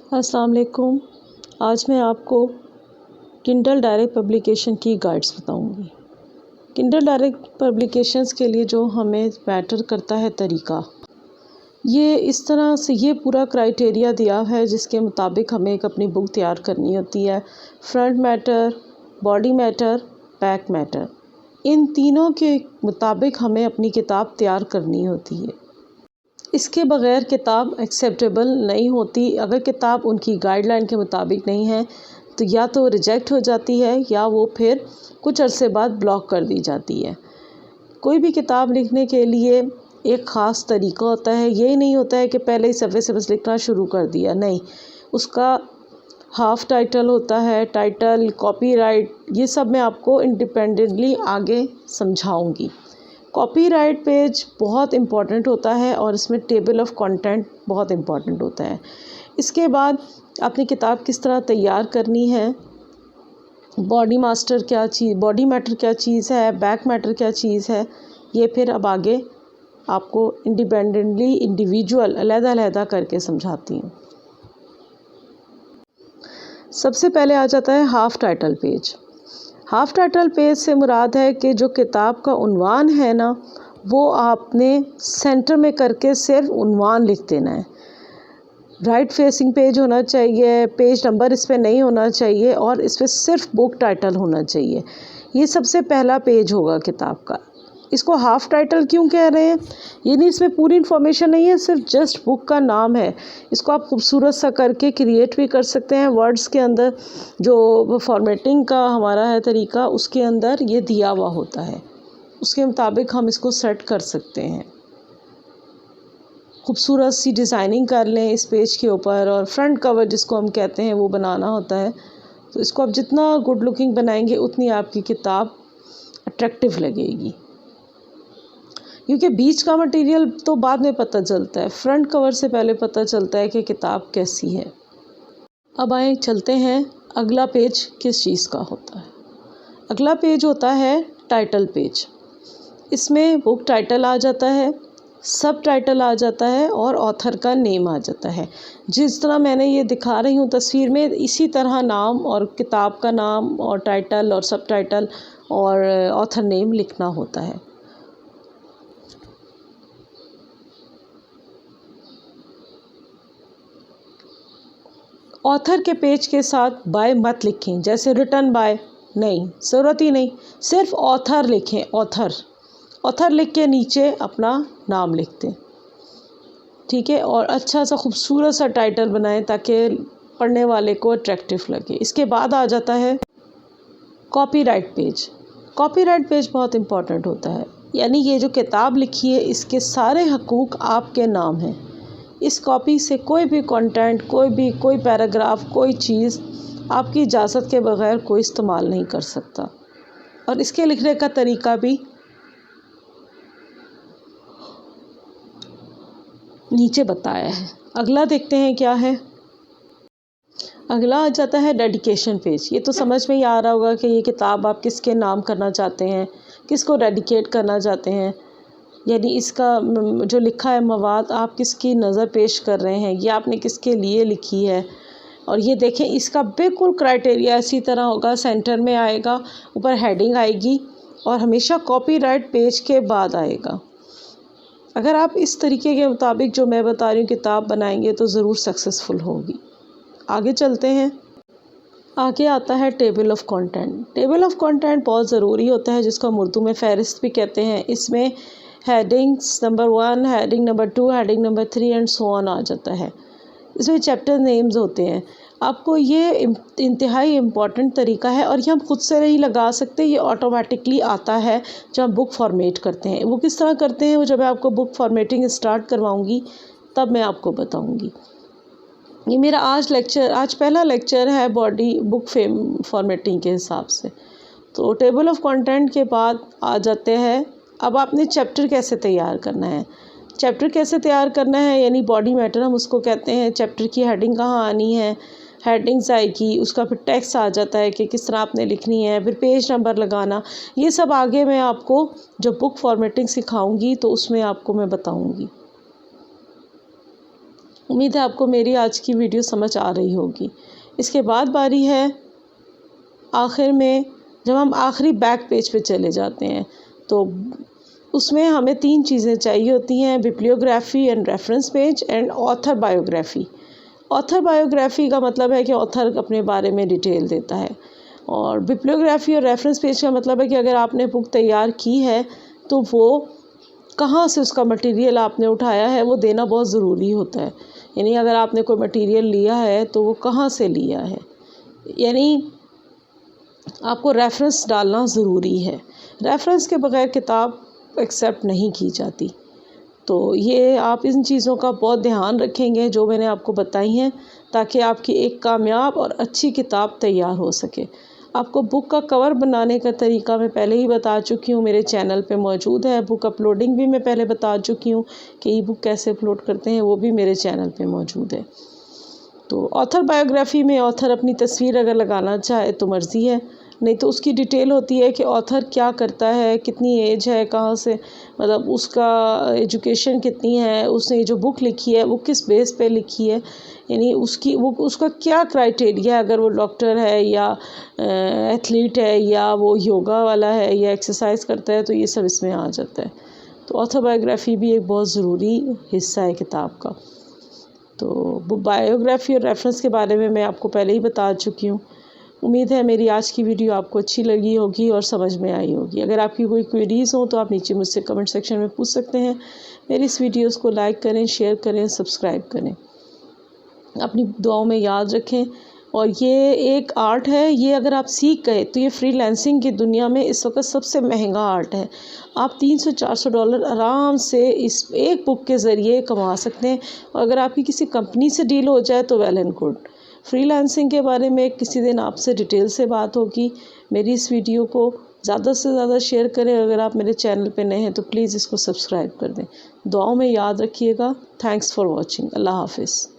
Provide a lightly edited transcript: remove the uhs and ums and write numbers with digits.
अस्सलाम वालेकुम। आज मैं आपको किंडल डायरेक्ट पब्लिकेशन की गाइड्स बताऊंगी। किंडल डायरेक्ट पब्लिकेशंस के लिए जो हमें मैटर करता है तरीका, ये इस तरह से ये पूरा क्राइटेरिया दिया है जिसके मुताबिक हमें एक अपनी बुक तैयार करनी होती है। Front matter, body matter, back matter, इन तीनों के मुताबिक हमें अपनी किताब तैयार करनी होती है। इसके बग़ैर किताब एक्सेप्टेबल नहीं होती। अगर किताब उनकी गाइडलाइन के मुताबिक नहीं है तो या तो रिजेक्ट हो जाती है या वो फिर कुछ अरसे बाद ब्लॉक कर दी जाती है। कोई भी किताब लिखने के लिए एक ख़ास तरीका होता है। ये नहीं होता है कि पहले ही सफ़े से बस लिखना शुरू कर दिया, नहीं। उसका हाफ़ टाइटल होता है, टाइटल, कॉपीराइट, ये सब मैं आपको इंडिपेंडेंटली आगे समझाऊंगी। कॉपीराइट पेज बहुत इम्पॉर्टेंट होता है और इसमें टेबल ऑफ कंटेंट बहुत इम्पॉर्टेंट होता है। इसके बाद अपनी किताब किस तरह तैयार करनी है, बॉडी मैटर क्या चीज़ है, बैक मैटर क्या चीज़ है, ये फिर अब आगे आपको इंडिपेंडेंटली इंडिविजुअल अलग-अलग करके समझाती हूँ। सबसे पहले आ जाता है half title page. Half title page से मुराद है कि जो किताब का उन्वान है ना, वो आपने सेंटर में करके सिर्फ उन्वान लिख देना है। राइट फेसिंग पेज होना चाहिए, पेज नंबर इस पे नहीं होना चाहिए और इस पे सिर्फ बुक टाइटल होना चाहिए। ये सबसे पहला पेज होगा किताब का। इसको हाफ़ टाइटल क्यों कह रहे हैं? ये नहीं, इसमें पूरी इन्फॉर्मेशन नहीं है, सिर्फ जस्ट बुक का नाम है। इसको आप खूबसूरत सा करके क्रिएट भी कर सकते हैं। वर्ड्स के अंदर जो फॉर्मेटिंग का हमारा है तरीका, उसके अंदर ये दिया हुआ होता है, उसके मुताबिक हम इसको सेट कर सकते हैं। खूबसूरत सी डिज़ाइनिंग कर लें इस पेज के ऊपर और फ्रंट कवर जिसको हम कहते हैं वो बनाना होता है। तो इसको आप जितना गुड लुकिंग बनाएंगे उतनी आपकी किताब अट्रैक्टिव लगेगी, क्योंकि बीच का मटेरियल तो बाद में पता चलता है, फ्रंट कवर से पहले पता चलता है कि किताब कैसी है। अब आए चलते हैं, अगला पेज किस चीज़ का होता है। अगला पेज होता है टाइटल पेज। इसमें बुक टाइटल आ जाता है, सब टाइटल आ जाता है और ऑथर का नेम आ जाता है। जिस तरह मैंने ये दिखा रही हूँ तस्वीर में, इसी तरह नाम और किताब का नाम और टाइटल और सब टाइटल और ऑथर नेम लिखना होता है। ऑथर के पेज के साथ बाय मत लिखें, जैसे रिटन बाय, नहीं, ज़रूरत ही नहीं। सिर्फ ऑथर लिखें, ऑथर लिख के नीचे अपना नाम लिख दें, ठीक है। और अच्छा सा खूबसूरत सा टाइटल बनाएं ताकि पढ़ने वाले को अट्रैक्टिव लगे। इसके बाद आ जाता है कॉपीराइट पेज। कॉपीराइट पेज बहुत इम्पॉर्टेंट होता है, यानी ये जो किताब लिखी है इसके सारे हकूक़ आपके नाम हैं। इस कॉपी से कोई भी कंटेंट, कोई पैराग्राफ, कोई चीज़ आपकी इजाज़त के बग़ैर कोई इस्तेमाल नहीं कर सकता। और इसके लिखने का तरीका भी नीचे बताया है। अगला देखते हैं क्या है। अगला आ जाता है डेडिकेशन पेज। ये तो समझ में ही आ रहा होगा कि ये किताब आप किसके नाम करना चाहते हैं, किसको डेडिकेट करना चाहते हैं, यानी इसका जो लिखा है मवाद आप किसकी नज़र पेश कर रहे हैं, ये आपने किसके लिए लिखी है। और ये देखें, इसका बिल्कुल क्राइटेरिया इसी तरह होगा। सेंटर में आएगा, ऊपर हेडिंग आएगी और हमेशा कॉपीराइट पेज के बाद आएगा। अगर आप इस तरीके के मुताबिक जो मैं बता रही हूँ किताब बनाएंगे तो ज़रूर सक्सेसफुल होगी। आगे चलते हैं। आगे आता है table of content. Table of content बहुत ज़रूरी होता है, जिसको हम उर्दू में फ़हरिस्त भी कहते हैं। इसमें headings number 1, heading number 2, heading number 3 and so on आ जाता है। इसमें चैप्टर नेम्स होते हैं। आपको ये इंतहाई इम्पॉर्टेंट तरीका है और ये हम खुद से नहीं लगा सकते, ये ऑटोमेटिकली आता है जब हम बुक फॉर्मेट करते हैं। वो किस तरह करते हैं, वो जब मैं आपको बुक फॉर्मेटिंग स्टार्ट करवाऊँगी तब मैं आपको बताऊँगी। ये मेरा आज पहला लेक्चर है बॉडी बुक फॉर्मेटिंग के हिसाब से। तो टेबल ऑफ कंटेंट के बाद आ जाते हैं, अब आपने चैप्टर कैसे तैयार करना है। चैप्टर कैसे तैयार करना है यानी बॉडी मैटर हम उसको कहते हैं। चैप्टर की हेडिंग कहाँ आनी है, हेडिंग्स आएगी, उसका फिर टेक्स्ट आ जाता है कि किस तरह आपने लिखनी है, फिर पेज नंबर लगाना। ये सब आगे मैं आपको जब बुक फॉर्मेटिंग सिखाऊंगी तो उसमें आपको मैं बताऊंगी। उम्मीद है आपको मेरी आज की वीडियो समझ आ रही होगी। इसके बाद बारी है आखिर में, जब हम आखिरी बैक पेज पे चले जाते हैं तो उसमें हमें 3 चीज़ें चाहिए होती हैं, bibliography and reference page and author biography. Author biography का मतलब है कि ऑथर अपने बारे में डिटेल देता है, और बिब्लियोग्राफी और रेफरेंस पेज का मतलब है कि अगर आपने बुक तैयार की है तो वो कहाँ से उसका मटेरियल आपने उठाया है वो देना बहुत ज़रूरी होता है। यानी अगर आपने कोई मटेरियल लिया है तो वो कहाँ से लिया है, यानी आपको रेफरेंस डालना ज़रूरी है। रेफरेंस के बगैर किताब एक्सेप्ट नहीं की जाती। तो ये आप इन चीज़ों का बहुत ध्यान रखेंगे जो मैंने आपको बताई हैं, ताकि आपकी एक कामयाब और अच्छी किताब तैयार हो सके। आपको बुक का कवर बनाने का तरीका मैं पहले ही बता चुकी हूँ, मेरे चैनल पे मौजूद है। बुक अपलोडिंग भी मैं पहले बता चुकी हूँ कि ई बुक कैसे अपलोड करते हैं, वो भी मेरे चैनल पे मौजूद है। तो ऑथर बायोग्राफी में ऑथर अपनी तस्वीर अगर लगाना चाहे तो मर्ज़ी है, नहीं तो उसकी डिटेल होती है कि ऑथर क्या करता है, कितनी एज है, कहाँ से, मतलब उसका एजुकेशन कितनी है, उसने जो बुक लिखी है वो किस बेस पे लिखी है, यानी उसका क्या क्राइटेरिया है, अगर वो डॉक्टर है या एथलीट है या वो योगा वाला है या एक्सरसाइज करता है, तो ये सब इसमें आ जाता है। तो ऑथर बायोग्राफी भी एक बहुत ज़रूरी हिस्सा है किताब का। तो बायोग्राफी और रेफरेंस के बारे में मैं आपको पहले ही बता चुकी हूँ। उम्मीद है मेरी आज की वीडियो आपको अच्छी लगी होगी और समझ में आई होगी। अगर आपकी कोई क्वेरीज़ हो तो आप नीचे मुझसे कमेंट सेक्शन में पूछ सकते हैं। मेरी इस वीडियोस को लाइक करें, शेयर करें, सब्सक्राइब करें। अपनी दुआओं में याद रखें। और ये एक आर्ट है, ये अगर आप सीख गए तो ये फ्रीलांसिंग की दुनिया में इस वक्त सबसे महंगा आर्ट है। आप $300-400 आराम से इस एक बुक के ज़रिए कमा सकते हैं। और अगर आपकी किसी कंपनी से डील हो जाए तो वेल एंड गुड। फ्रीलांसिंग के बारे में किसी दिन आपसे डिटेल से बात होगी। मेरी इस वीडियो को ज़्यादा से ज़्यादा शेयर करें। अगर आप मेरे चैनल पे नए हैं तो प्लीज़ इसको सब्सक्राइब कर दें। दुआओं में याद रखिएगा। Thanks for watching. अल्लाह हाफिज़।